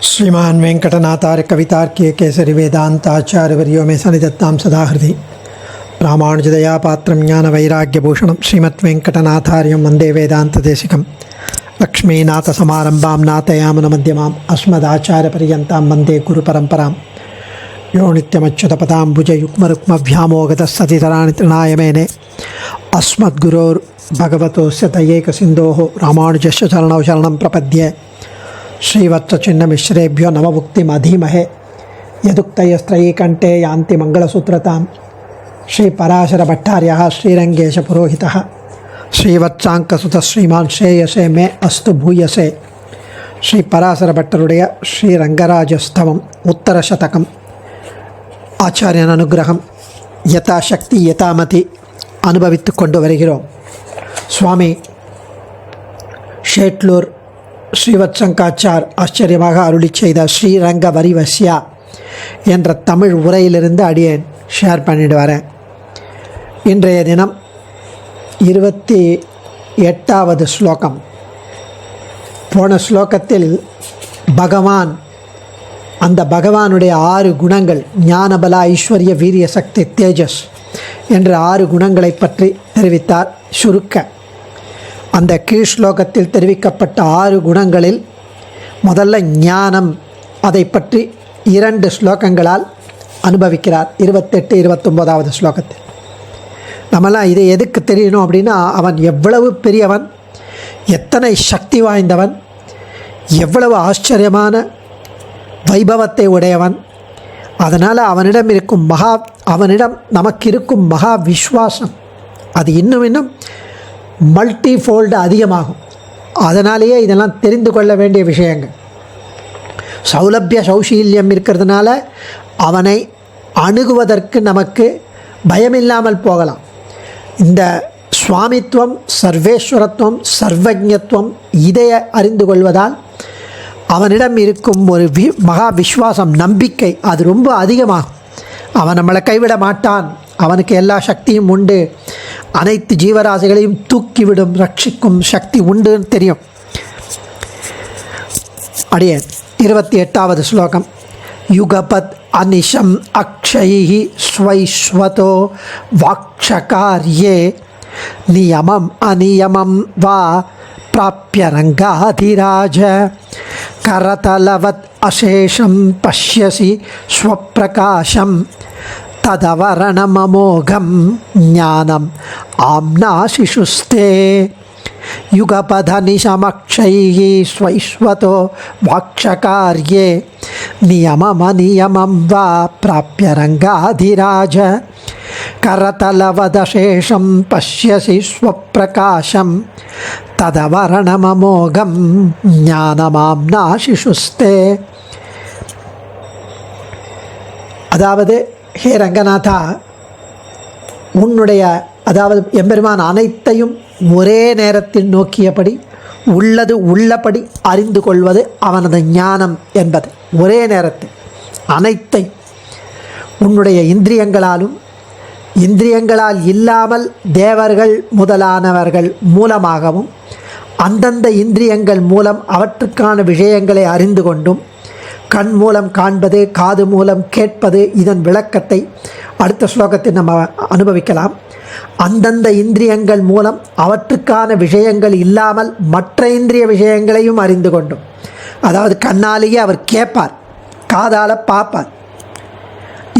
श्रीमान वेंकटनाथार्य कवितार्क्य केसरी वेदांताचार्यवर्यो मे सन्निधत्तां सदा हृदि रामानुजदया पात्रं ज्ञानवैराग्यभूषणं श्रीमद्वेंकटनाथार्यं वन्दे वेदान्तदेशिकं लक्ष्मीनाथसमारम्भां नाथयामुनमध्यमाम् अस्मदाचार्यपर्यन्तां वन्दे गुरुपरम्परां यो नित्यमच्युतपदाम्बुजयुग्मरुक्मव्यामोगतस्सतितराणि तृणाय मेने अस्मद्गुरोर्भगवतोऽस्य दयैकसिन्धोः रामानुजस्य चरणौ शरणं प्रपद्ये श्रीवत्सचिन्नमिश्रेभ्यो नवमुक्तिमधीमहे यदुक्तयस्त्रयीकण्ठे यान्ति मङ्गलसूत्रतां श्रीपराशरभट्टार्यः श्रीरङ्गेशपुरोहितः श्रीवत्साङ्कसुतः श्रीमान् श्रेयसे मे अस्तु भूयसे श्रीपराशरभट्टरुடைய श्रीरङ्गराजस्तवम् उत्तरशतकम् आचार्यन अनुग्रहं यथाशक्ति यथामति அனுபவித்துக் கொண்டு வருகிறோம். சுவாமி ஷேட்லூர் ஸ்ரீவத்சங்காச்சார் ஆச்சரியமாக அருளி செய்த ஸ்ரீரங்க வரிவசியா என்ற தமிழ் உரையிலிருந்து அடியேன் ஷேர் பண்ணிட்டு வரேன். இன்றைய தினம் 28வது ஸ்லோகம். போன ஸ்லோகத்தில் பகவான் அந்த பகவானுடைய 6 குணங்கள் ஞானபல ஐஸ்வர்ய வீரிய சக்தி தேஜஸ் என்ற 6 குணங்களை பற்றி தெரிவித்தார். சுருக்க அந்த கீழ் ஸ்லோகத்தில் தெரிவிக்கப்பட்ட 6 குணங்களில் முதல்ல ஞானம், அதை பற்றி 2 ஸ்லோகங்களால் அனுபவிக்கிறார். 28, 29வது ஸ்லோகத்தில் நம்மளாம் இதை எதுக்கு தெரியணும் அப்படின்னா, அவன் எவ்வளவு பெரியவன், எத்தனை சக்தி வாய்ந்தவன், எவ்வளவு ஆச்சரியமான வைபவத்தை உடையவன், அதனால் அவனிடம் நமக்கு இருக்கும் மகா விஸ்வாசம் அது இன்னும் மல்டிஃபோல்டு அதிகமாகும். அதனாலேயே இதெல்லாம் தெரிந்து கொள்ள வேண்டிய விஷயங்கள். சௌலபிய சௌஷீல்யம் இருக்கிறதுனால அவனை அணுகுவதற்கு நமக்கு பயமில்லாமல் போகலாம். இந்த சுவாமித்துவம், சர்வேஸ்வரத்துவம், சர்வஜத்துவம் இதை அறிந்து கொள்வதால் அவனிடம் இருக்கும் ஒரு மகா விஸ்வாசம், நம்பிக்கை அது ரொம்ப அதிகமாகும். அவன் நம்மளை கைவிட மாட்டான், அவனுக்கு எல்லா சக்தியும் உண்டு, அனைத்து ஜீவராசிகளையும் தூக்கிவிடும் ரட்சிக்கும் சக்தி உண்டுன்னு தெரியும். அடியே 28வது ஸ்லோகம். யுகபத் அனிஷம் அக்ஷைஹி ஸ்வைஸ்வதோ வாக்ஷகார்யே நியமம் அநியமம் வா பிராப்ய ரங்காதிராஜ கரதலவத் அசேஷம் பஷ்யசி ஸ்வப்பிரகாசம் ததவரணமமோகம் ஞானம் ஆம்னாசிஷுஸ்தே. யுகபதனிஷமக்ஷைஹி ஸ்வைஸ்வதோ வாக்ஷகார்யே நியமமநியமம் வா பிராப்ய ரங்காதிராஜ கரதலவதசேஷம் பஷ்யசி ஸ்வப்பிரகாசம் ததவரணமமோகம் ஞானமாம்னாசிஷுஸ்தே. அதாவது, ஹே ரங்கநாதா, அதாவது எம்பெருமான் அனைத்தையும் ஒரே நேரத்தில் நோக்கியபடி உள்ளது உள்ளபடி அறிந்து கொள்வது அவனது ஞானம் என்பது. ஒரே நேரத்தில் அனைத்தை உன்னுடைய இந்திரியங்களாலும் இந்திரியங்களால் இல்லாமல் தேவர்கள் முதலானவர்கள் மூலமாகவும் அந்தந்த இந்திரியங்கள் மூலம் அவற்றுக்கான விஷயங்களை அறிந்து கொண்டும், கண் மூலம் காண்பது, காது மூலம் கேட்பது, இதன் விளக்கத்தை அடுத்த ஸ்லோகத்தில் நம்ம அனுபவிக்கலாம். அந்தந்த இந்திரியங்கள் மூலம் அவற்றுக்கான விஷயங்கள் இல்லாமல் மற்ற இந்திரிய விஷயங்களையும் அறிந்து கொண்டும், அதாவது கண்ணாலேயே அவர் கேட்பார், காதால் பார்ப்பார்.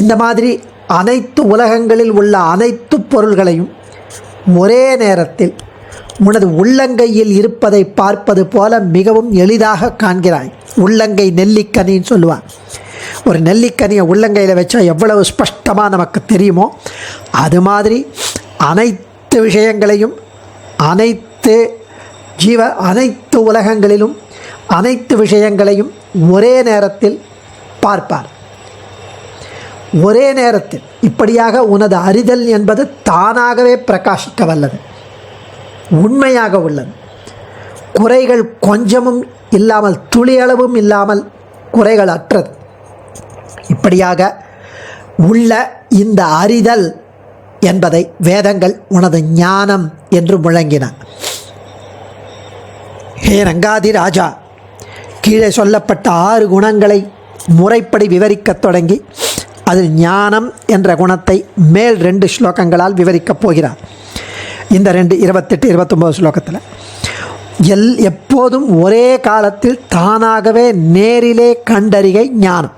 இந்த மாதிரி அனைத்து உலகங்களில் உள்ள அனைத்து பொருள்களையும் ஒரே நேரத்தில் உனது உள்ளங்கையில் இருப்பதை பார்ப்பது போல மிகவும் எளிதாக காண்கிறாய். உள்ளங்கை நெல்லிக்கனின்னு சொல்லுவார். ஒரு நெல்லிக்கனியை உள்ளங்கையில் வச்சா எவ்வளவு ஸ்பஷ்டமாக நமக்கு தெரியுமோ, அது மாதிரி அனைத்து விஷயங்களையும் அனைத்து உலகங்களிலும் அனைத்து விஷயங்களையும் ஒரே நேரத்தில் பார்ப்பார். ஒரே நேரத்தில் இப்படியாக உனது அறிதல் என்பது தானாகவே பிரகாசிக்க வல்லது, உண்மையாக உள்ளது. குறைகள் கொஞ்சமும் இல்லாமல், துளியளவும் இல்லாமல் குறைகள் அற்றது. இப்படியாக உள்ள இந்த அறிதல் என்பதை வேதங்கள் உனது ஞானம் என்று முழங்கின. ஹே ரங்காதி ராஜா, கீழே சொல்லப்பட்ட 6 குணங்களை முறைப்படி விவரிக்கத் தொடங்கி அதில் ஞானம் என்ற குணத்தை மேல் 2 ஸ்லோகங்களால் விவரிக்கப் போகிறார். இந்த 28, 29 ஸ்லோகத்தில் எப்போதும் ஒரே காலத்தில் தானாகவே நேரிலே கண்டறிகை ஞானம்.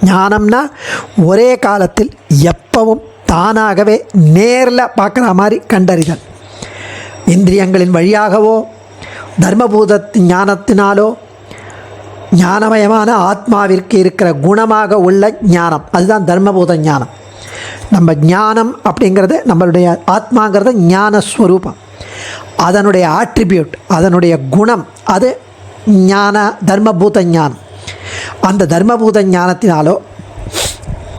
ஞானம்னா ஒரே காலத்தில் எப்பவும் தானாகவே நேரில் பார்க்குற மாதிரி கண்டறிதல். இந்திரியங்களின் வழியாகவோ தர்மபூதத்தின் ஞானத்தினாலோ ஞானமயமான ஆத்மாவிற்கு இருக்கிற குணமாக உள்ள ஞானம், அதுதான் தர்மபூத ஞானம். நம்ம ஞானம் அப்படிங்கிறது நம்மளுடைய ஆத்மாங்கிறது ஞானஸ்வரூபம், அதனுடைய ஆட்ரிபியூட், அதனுடைய குணம், அது ஞான தர்மபூத ஞானம். அந்த தர்மபூத ஞானத்தினாலோ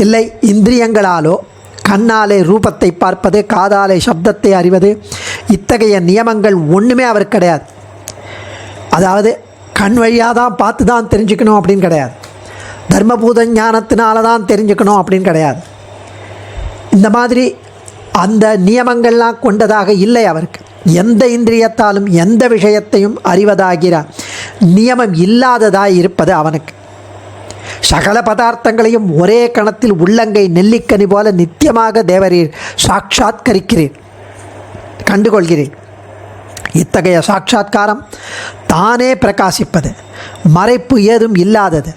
இல்லை இந்திரியங்களாலோ கண்ணாலே ரூபத்தை பார்ப்பது, காதாலே சப்தத்தை அறிவது, இத்தகைய நியமங்கள் ஒன்றுமே அவருக்கு கிடையாது. அதாவது கண் வழியாக தான் பார்த்து தான் தெரிஞ்சுக்கணும் அப்படின்னு கிடையாது, தர்மபூத ஞானத்தினால தான் தெரிஞ்சுக்கணும் அப்படின்னு கிடையாது. இந்த மாதிரி அந்த நியமங்கள்லாம் கொண்டதாக இல்லை அவருக்கு. எந்த இந்திரியத்தாலும் எந்த விஷயத்தையும் அறிவதாகிற நியமம் இல்லாததாய் இருப்பது அவனுக்கு. சகல பதார்த்தங்களையும் ஒரே கணத்தில் உள்ளங்கை நெல்லிக்கனி போல நித்தியமாக தேவரீர் சாட்சாத்கரிக்கிறீர், கண்டுகொள்கிறீர். இத்தகைய சாட்சாத்காரம் தானே பிரகாசிப்பது, மறைப்பு ஏதும் இல்லாதது.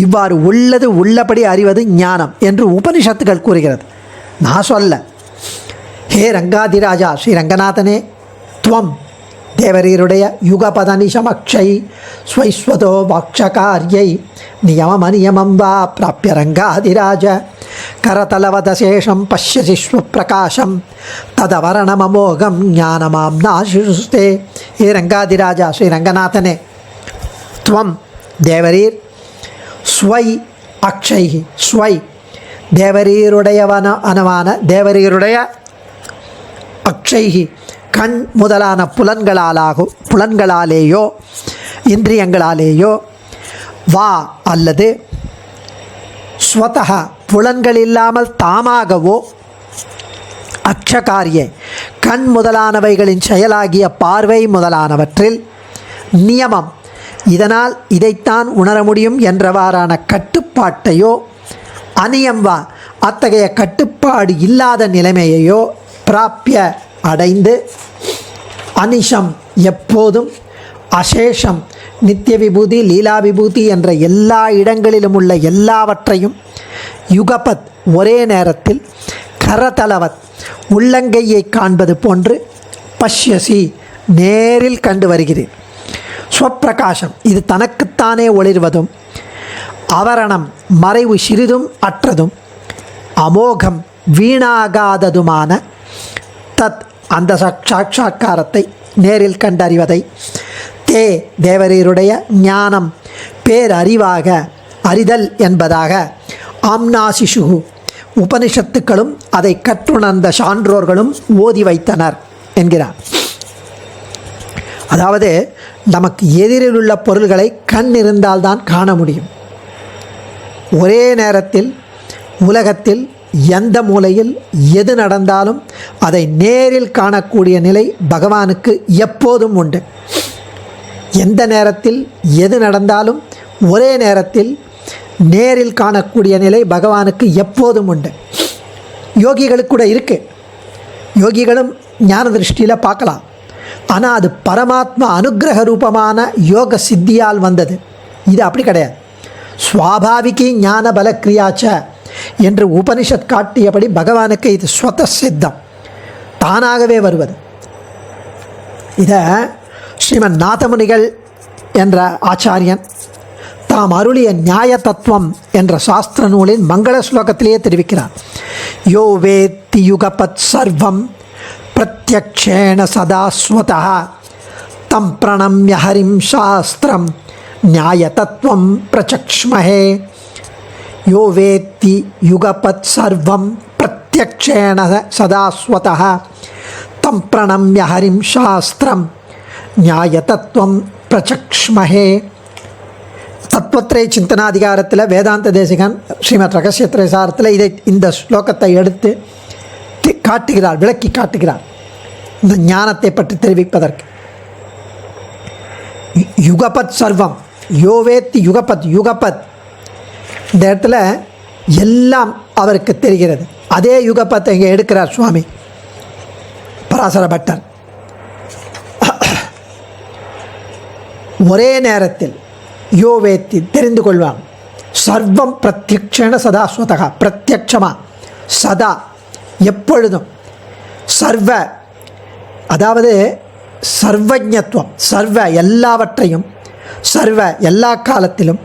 இவ்வாறு உள்ளது உள்ளபடி அறிவது ஞானம் என்று உபனிஷத்துகள் கூறுகிறது. நான் சொல்ல. ஹே ரங்காதிராஜா ஸ்ரீ ரங்கநாதனே, துவம் தேவரீருடைய யுகபதனி சமக்ஷை ஸ்வைஸ்வதோ வாக்ஷகாரியை நியமம் அநியமம் வா பிராப்பிய ரங்காதிராஜ கரதலவதசேஷம் பஷ்யசி ஸ்வப்பிரகாசம் ததவரணமமோகம் ஞானமாம் நாசிஸ்தே. ஹே ரங்காதிராஜா ஸ்ரீ ரங்கநாதனே, துவம் தேவரீர் ஸ்வை அக்ஷை, ஸ்வை தேவரீருடையவனமான தேவரீருடைய அக்ஷைகி கண் முதலான புலன்களாலேயோ இந்திரியங்களாலேயோ வா அல்லது ஸ்வதஹ புலன்கள் இல்லாமல் தாமாகவோ அக்ஷகாரியை கண் முதலானவைகளின் செயலாகிய பார்வை முதலானவற்றில் நியமம் இதனால் இதைத்தான் உணர முடியும் என்றவாறான கட்டுப்பாட்டையோ அநியம் வா அத்தகைய கட்டுப்பாடு இல்லாத நிலைமையையோ பிராப்பிய அடைந்து அனிஷம் எப்போதும் அசேஷம் நித்திய விபூதி லீலா விபூதி என்ற எல்லா இடங்களிலும் உள்ள எல்லாவற்றையும் யுகபத் ஒரே நேரத்தில் கரதலவத் உள்ளங்கையை காண்பது போன்று பஷ்யசி நேரில் கண்டு வருகிறேன். ஸ்வப்பிரகாசம் இது தனக்குத்தானே ஒளிர்வதும் அவரணம் மறைவு சிறிதும் அற்றதும் அமோகம் வீணாகாததுமான தத் அந்த சாட்சாத்காரத்தை நேரில் கண்டறிவதை தே தேவரீருடைய ஞானம் பேரறிவாக அறிதல் என்பதாக ஆம்னாசிஷு உபனிஷத்துக்களும் அதை கற்றுணர்ந்த சான்றோர்களும் ஓதி வைத்தனர் என்கிறார். அதாவது நமக்கு எதிரில் உள்ள பொருள்களை கண் இருந்தால்தான் காண முடியும். ஒரே நேரத்தில் உலகத்தில் எந்த மூலையில் எது நடந்தாலும் அதை நேரில் காணக்கூடிய நிலை பகவானுக்கு எப்போதும் உண்டு. எந்த நேரத்தில் எது நடந்தாலும் ஒரே நேரத்தில் நேரில் காணக்கூடிய நிலை பகவானுக்கு எப்போதும் உண்டு. யோகிகளுக்கு கூட இருக்குது. யோகிகளும் ஞான திருஷ்டியில் பார்க்கலாம். ஆனால் அது பரமாத்மா அனுக்கிரக ரூபமான யோக சித்தியால் வந்தது. இது அப்படி கிடையாது. ஸ்வாபாவிகி ஞான பல கிரியாச்ச என்று உபனிஷத் காட்டியபடி பகவானுக்கு இது ஸ்வத சித்தம், தானாகவே வருவது. இதை ஸ்ரீமன் நாதமுனிகள் என்ற ஆச்சாரியன் தாம் அருளிய நியாய தத்துவம் என்ற சாஸ்திர நூலின் மங்கள ஸ்லோகத்திலேயே தெரிவிக்கிறார். யோ வேத்தி யுகபத் சர்வம் பிரத்யக்ஷேண சதாஸ்வதா தம் பிரணம்ய ஹரிம் சாஸ்திரம் நியாய தத்துவம் பிரச்சக்ஷ்மஹே. யோ வேத்தி யுகபத் சர்வம் பிரத்யக்ஷேண சதாஸ்வதः தம் பிரணம்ய ஹரிம் சாஸ்திரம் நியாய தத்துவம் பிரச்சக்ஷ்மஹே. தத்துவத்ரய சிந்தனாதிகாரத்தில் வேதாந்த தேசிகன் ஸ்ரீமத் ரகசியத்ரயசாரத்தில் இந்த ஸ்லோகத்தை எடுத்து காட்டுகிறார், விளக்கி காட்டுகிறார் இந்த ஞானத்தை பற்றி தெரிவிப்பதற்கு. யுகபத் சர்வம் யோவேத்தி யுகபத். யுகபத் இந்த இடத்துல எல்லாம் அவருக்கு தெரிகிறது. அதே யுகபத்தை இங்கே எடுக்கிறார் சுவாமி பராசர பட்டர். ஒரே நேரத்தில் யோவேத்தி தெரிந்து கொள்வான். சர்வம் பிரத்யக்ஷேன சதா ஸ்வதகா. பிரத்யக்ஷமா சதா எப்பொழுதும். சர்வ அதாவது சர்வஜத்துவம். சர்வ எல்லாவற்றையும், சர்வ எல்லா காலத்திலும்,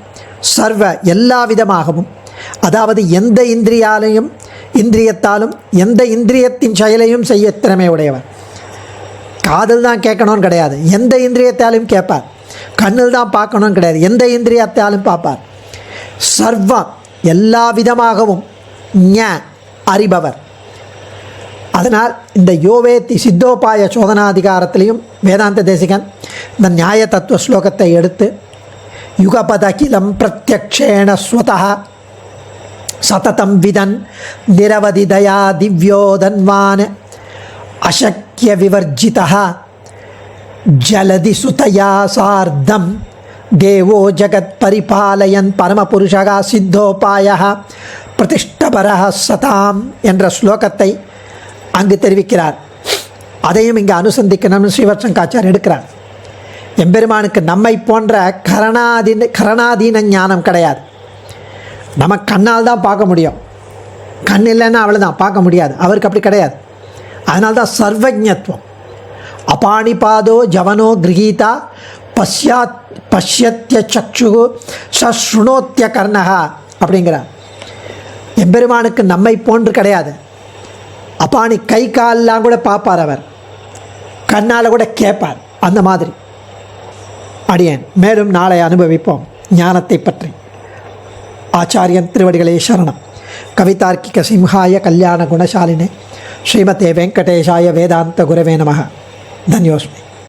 சர்வ எல்லா விதமாகவும், அதாவது எந்த இந்திரியத்தாலும் எந்த இந்திரியத்தின் செயலையும் செய்ய திறமை உடையவர். காதில் தான் கேட்கணும்னு கிடையாது, எந்த இந்திரியத்தாலும் கேட்பார். கண்ணில் தான் பார்க்கணும்னு கிடையாது, எந்த இந்திரியத்தாலும் பார்ப்பார். சர்வம் எல்லா விதமாகவும் அறிபவர். அதனால் இந்த யோவேத்தி சித்தோபாய சோதனாதிகாரத்திலையும் வேதாந்த தேசிகன் இந்த நியாய தத்துவ ஸ்லோகத்தை எடுத்து யுகபதகிலம் பிரத்யக்ஷேண ஸ்வதா சததம் விதன் நிரவதி தயா திவ்யோதன்வான் அசக்கிய விவர்ஜிதா ஜலதி சுதயா சார்தம் தேவோ ஜகத் பரிபாலயன் பரமபுருஷா சித்தோபாய பிரதிஷ்டபர சதாம் என்ற ஸ்லோகத்தை அங்கு தெரிவிக்கிறார். அதையும் இங்கே அனுசந்திக்கணும்னு ஸ்ரீவத்சங்காச்சார் எடுக்கிறார். எம்பெருமானுக்கு நம்மை போன்ற கரணாதீன ஞானம் கிடையாது. நம்ம கண்ணால் தான் பார்க்க முடியும், கண் இல்லைன்னா அவ்வளோதான் பார்க்க முடியாது. அவருக்கு அப்படி கிடையாது. அதனால்தான் சர்வஜத்துவம். அபாணிபாதோ ஜவனோ கிரகீதா பஷ்யத்ய சக்ஷு சஸ்ருணோத்திய கர்ணகா அப்படிங்கிறார். எம்பெருமானுக்கு நம்மை போன்று கிடையாது. அப்பாணி கை காலெலாம் கூட பார்ப்பார், அவர் கண்ணால் கூட கேட்பார். அந்த மாதிரி அடியேன் மேலும் நாளை அனுபவிப்போம் ஞானத்தை பற்றி. ஆச்சாரியன் திருவடிகளே சரணம். கவிதார்க்கிக சிம்ஹாய கல்யாண குணசாலினே ஸ்ரீமதே வெங்கடேஷாய வேதாந்த குரவே நமः. தன்யோஸ்மி.